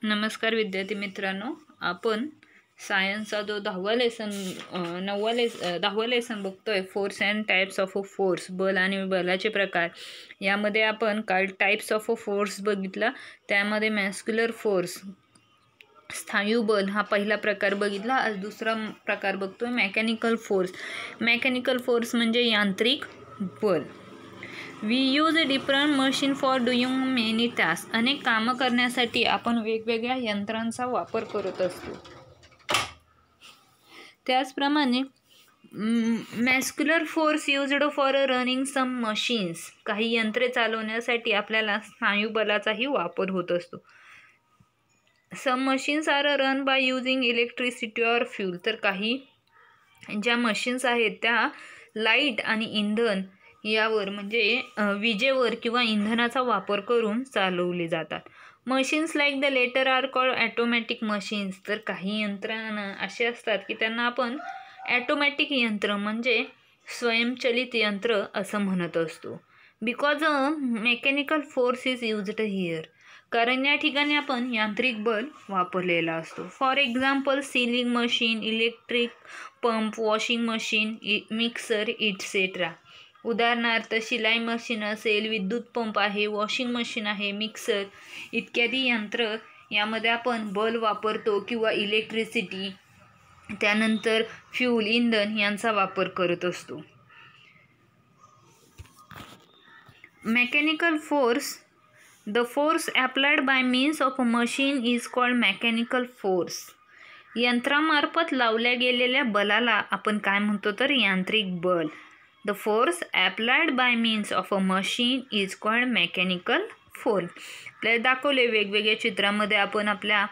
नमस्कार विद्यार्थी मित्रांनो, आपण सायन्सचा जो 10वा लेसन बघतोय, force and types of a force, बल आणि बलाचे प्रकार. यामध्ये आपण काय टाइप्स ऑफ अ फोर्स बघितला. त्यामध्ये मॅस्क्युलर फोर्स, स्थायू बल हा पहिला प्रकार बघितला. आज दुसरा प्रकार बघतोय मेकॅनिकल फोर्स. मेकॅनिकल फोर्स म्हणजे यांत्रिक बल. We use a different machine for doing many task. अनेक कामं करण्यासाठी आपण वेगवेगळ्या यंत्रांचा वापर करत असतो. त्याचप्रमाणे muscular force used for running some machines. काही यंत्रे चालवण्यासाठी आपल्याला स्नायू बलाचाही वापर होत असतो. Some machines are run by using electricity or fuel. तर काही ज्या मशीन्स आहेत त्या लाईट आणि इंधन यावर म्हणजे विजेवर किंवा इंधनाचा वापर करून चालवले जातात. Machines like the latter are called automatic machines. तर काही यंत्रणा असे असतात की त्यांना आपण ॲटोमॅटिक यंत्र म्हणजे स्वयंचलित यंत्र असं म्हणत असतो. Because mechanical force is used here. कारण या ठिकाणी आपण यांत्रिक बल वापरलेला असतो. For example sewing machine, electric pump, washing machine, mixer etcetera. उदाहरणार्थ शिलाई मशीन असेल, विद्युत पंप आहे, वॉशिंग मशीन आहे, मिक्सर इत्यादी यंत्र यामध्ये आपण बल वापरतो किंवा इलेक्ट्रिसिटी, त्यानंतर फ्यूल इंधन यांचा वापर करत असतो. Mechanical force, the force applied by means of a machine is called mechanical force. यंत्रामार्फत लावल्या गेलेल्या बलाला आपण काय म्हणतो तर यांत्रिक बल. The force applied by means of a machine is called mechanical force. आपल्याला दाखवले वेगवेगळ्या चित्रामध्ये आपण आपल्या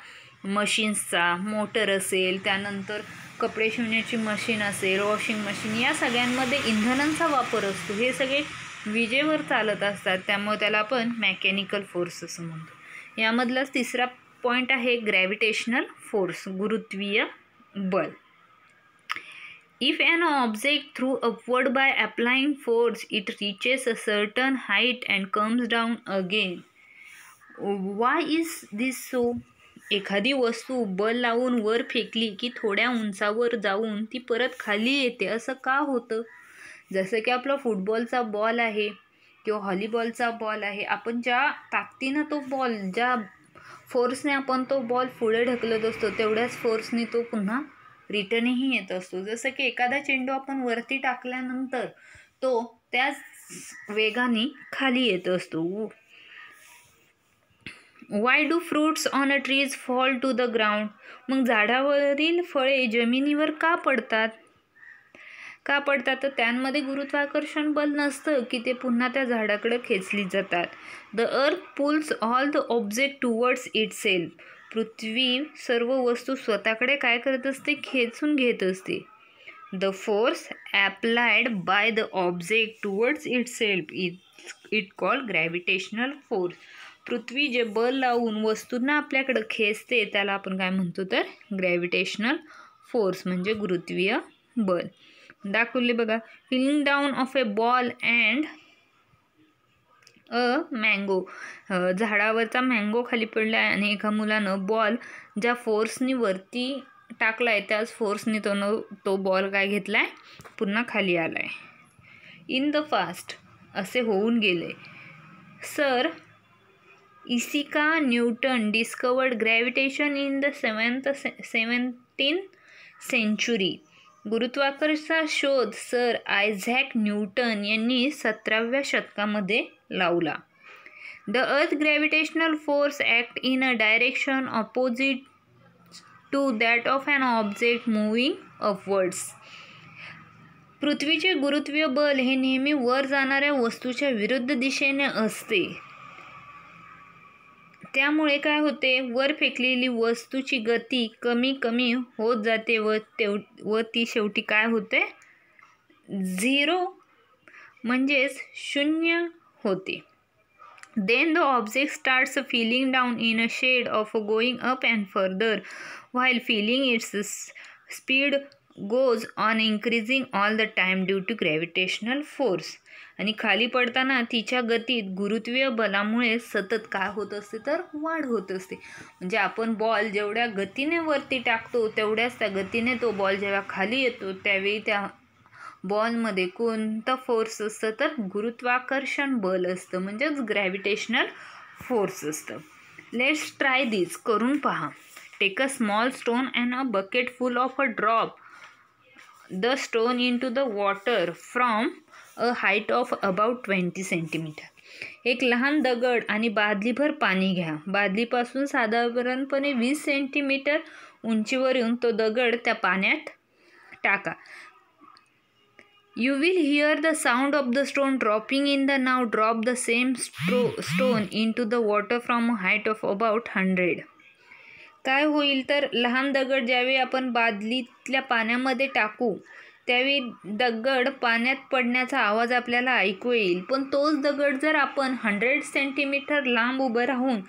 मशीन्सचा, मोटर असेल, त्यानंतर कपडे शिवण्याची मशीन असेल, वॉशिंग मशीन, या सगळ्यांमध्ये इंधनांचा वापर असतो. हे सगळे विजेवर चालत असतात, त्यामुळे त्याला आपण मेकॅनिकल फोर्स असं म्हणतो. यामधलाच तिसरा पॉईंट आहे ग्रॅव्हिटेशनल फोर्स, गुरुत्वीय बल. If an object thrown upward by applying force, it reaches a certain height and comes down again. Why is this so? एखादी वस्तू बल लावून वर फेकली की थोड्या उंचावर जाऊन ती परत खाली येते, असं का होतं? जसं की आपला फुटबॉलचा बॉल आहे किंवा व्हॉलीबॉलचा बॉल आहे. आपण ज्या ताकदीनं तो बॉल, ज्या फोर्सने आपण तो बॉल पुढे ढकलत असतो, तेवढ्याच फोर्सने तो पुन्हा रिटर्नही येत असतो. जसं की एखादा चेंडू आपण वरती टाकल्यानंतर तो त्याच वेगाने खाली येत असतो. Why do fruits on a trees fall to the ground. मग झाडावरील फळे जमिनीवर का पडतात? तर त्यांमध्ये गुरुत्वाकर्षण बल नसतं की ते पुन्हा त्या झाडाकडे खेचली जातात. The earth pulls all the object towards itself. पृथ्वी सर्व वस्तू स्वतःकडे काय करत असते? खेचून घेत असते. The force applied by the object towards itself it called gravitational force. पृथ्वी जे बल लावून वस्तूंना आपल्याकडे खेचते त्याला आपण काय म्हणतो तर ग्रॅव्हिटेशनल फोर्स म्हणजे गुरुत्वीय बल. दाखवले बघा. Falling down of a ball and a mango. झाडावरचा मँगो खाली पडला आहे आणि एका मुलानं बॉल ज्या फोर्सनी वरती टाकलाय त्याच फोर्सनी तो बॉल काय घेतलाय? पुन्हा खाली आलाय. इन द पास्ट असे होऊन गेले. Sir Isaac Newton discovered gravitation in the 17th century. गुरुत्वाकर्षणाचा शोध सर आयझॅक न्यूटन यांनी 17व्या शतकामध्ये लावला. The earth gravitational force act in a direction opposite to that of an object moving upwards. पृथ्वीचे गुरुत्वीय बल हे नेहमी वर जाणाऱ्या वस्तूच्या विरुद्ध दिशेने असते. त्यामुळे काय होते? वर फेकलेली वस्तूची गती कमी कमी होत जाते व ती शेवटी काय होते? 0 म्हणजेच 0 होते. Then the object starts feeling down in a shade of going up and further, while feeling its speed goes on increasing all the time due to gravitational force. आणि खाली पडताना तिच्या गतीत गुरुत्वीय बलामुळे सतत काय होत असते तर वाढ होत असते. म्हणजे आपण बॉल जेवढ्या गतीने वरती टाकतो तेवढ्याच त्या गतीने तो बॉल जेव्हा खाली येतो त्यावेळी त्या बॉलमध्ये कोणतं फोर्स असतं तर गुरुत्वाकर्षण बल असतं, म्हणजेच ग्रॅव्हिटेशनल फोर्स असतं. लेट्स ट्राय दिस, करून पहा. Take a small stone and a bucket full of a drop the stone into the water from a height of about 20 centimetre. एक लहान दगड आणि बादलीभर पाणी घ्या. बादलीपासून साधारणपणे 20 सेंटीमीटर उंचीवरून तो दगड त्या पाण्यात टाका. You will hear the sound of the stone dropping in the now. Drop the same stone into the water from a height of about 100. काय होईल तर लहान दगड ज्यावेळी आपण बादलीतल्या पाण्यामध्ये टाकू त्यावेळी दगड पाण्यात पडण्याचा आवाज आपल्याला ऐकू येईल. पण तोच दगड जर आपण 100 सेंटीमीटर लांब उभं राहून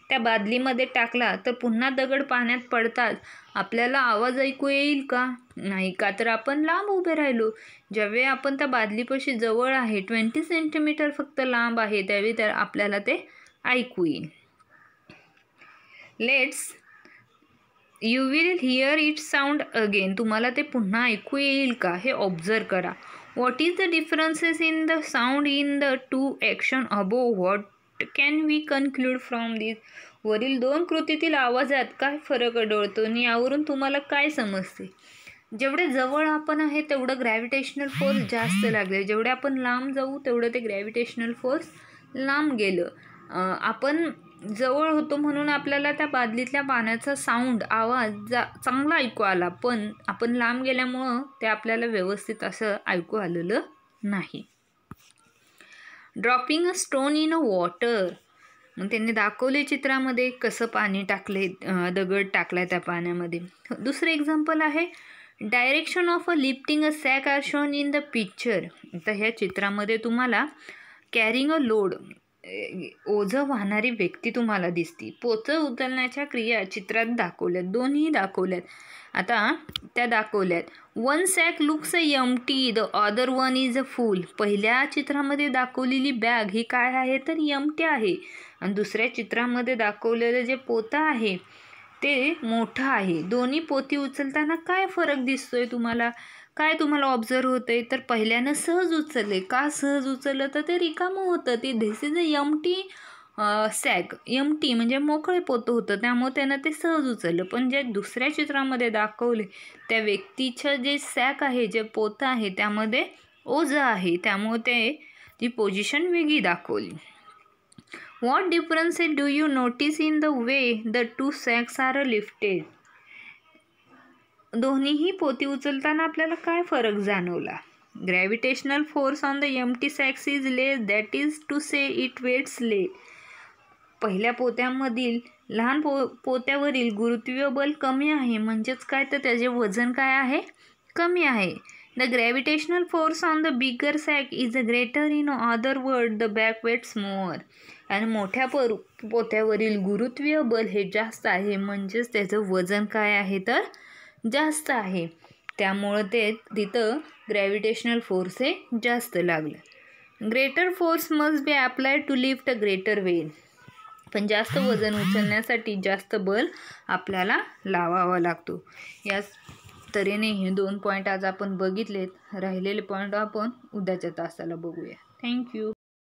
त्या बादलीमध्ये टाकला तर पुन्हा दगड पाण्यात पडताच आपल्याला आवाज ऐकू येईल का? नाही, का तर आपण लांब उभे राहिलो. ज्यावेळी आपण त्या बादलीपाशी जवळ आहे, 20 सेंटीमीटर फक्त लांब आहे, त्यावेळी तर आपल्याला ते ऐकू येईल. You will hear it sound again. तुम्हाला ते पुन्हा ऐकू येईल का हे ऑब्झर्व करा. What is the differences in the sound in the two action above? What can we conclude from this? वरील दोन कृतीतील आवाजात काय फरक आढळतो आणि यावरून तुम्हाला काय समजते? जेवढे जवळ आपण आहे तेवढं ग्रॅव्हिटेशनल फोर्स जास्त लागले, जेवढे आपण लांब जाऊ तेवढं ते ग्रॅव्हिटेशनल फोर्स लांब गेलं. आपण जवळ होतो म्हणून आपल्याला त्या बादलीतल्या पाण्याचा साऊंड आवाज चांगला ऐकू आला, पण आपण लांब गेल्यामुळं ते आपल्याला व्यवस्थित असं ऐकू आलेलं नाही. Dropping a stone in a water. मग त्यांनी दाखवले चित्रामध्ये कसं पाणी टाकले, दगड टाकला त्या पाण्यामध्ये. दुसरं एक्झाम्पल आहे direction of a lifting a sack are shown in the picture. तर ह्या चित्रामध्ये तुम्हाला कॅरिंग अ लोड, ओझं वाहणारी व्यक्ती तुम्हाला दिसती. पोतं उचलण्याच्या क्रिया चित्रात दाखवल्यात, दोन्ही दाखवल्यात. आता त्या दाखवल्यात. One sack looks a empty, the other one is a full. पहिल्या चित्रामध्ये दाखवलेली बॅग ही काय आहे तर एम्प्टी आहे, आणि दुसऱ्या चित्रामध्ये दाखवलेलं जे पोतं आहे ते मोठं आहे. दोन्ही पोती उचलताना काय फरक दिसतोय तुम्हाला? काय तुम्हाला ऑब्झर्व होतंय तर पहिल्यानं सहज उचलले. का सहज उचललं तर ते रिकामं होतं, ते this is a empty sack. Empty म्हणजे मोकळे पोतं होतं, त्यामुळे त्यानं ते सहज उचललं. पण जे दुसऱ्या चित्रामध्ये दाखवले त्या व्यक्तीचं जे सॅक आहे, जे पोतं आहे त्यामध्ये ओझं आहे, त्यामुळे ते ती पोझिशन वेगळी दाखवली. What differences do you notice in the way the two sacks are lifted? दोन्हीही पोती उचलताना आपल्याला काय फरक जाणवला? Gravitational force on the empty sacks is less, that is to say it weighs less. पहिल्या पोत्यामधील लहान पोत्यावरील गुरुत्वीय बल कमी आहे, म्हणजेच काय तर त्याचे वजन काय आहे कमी आहे. The gravitational force on the bigger sack is a greater, in other word the back weighs more. आणि मोठ्या पोत्यावरील गुरुत्वीय बल हे जास्त आहे, म्हणजेच त्याचं वजन काय आहे तर जास्त आहे, त्यामुळं ते तिथं ग्रॅव्हिटेशनल फोर्स हे जास्त लागलं. Greater force must be applied to lift a greater weight. पण जास्त वजन उचलण्यासाठी जास्त बल आपल्याला लावावा लागतो. याच तऱ्हेने हे 2 पॉईंट आज आपण बघितलेत. राहिलेले पॉईंट आपण उद्याच्या तासाला बघूया. थँक्यू.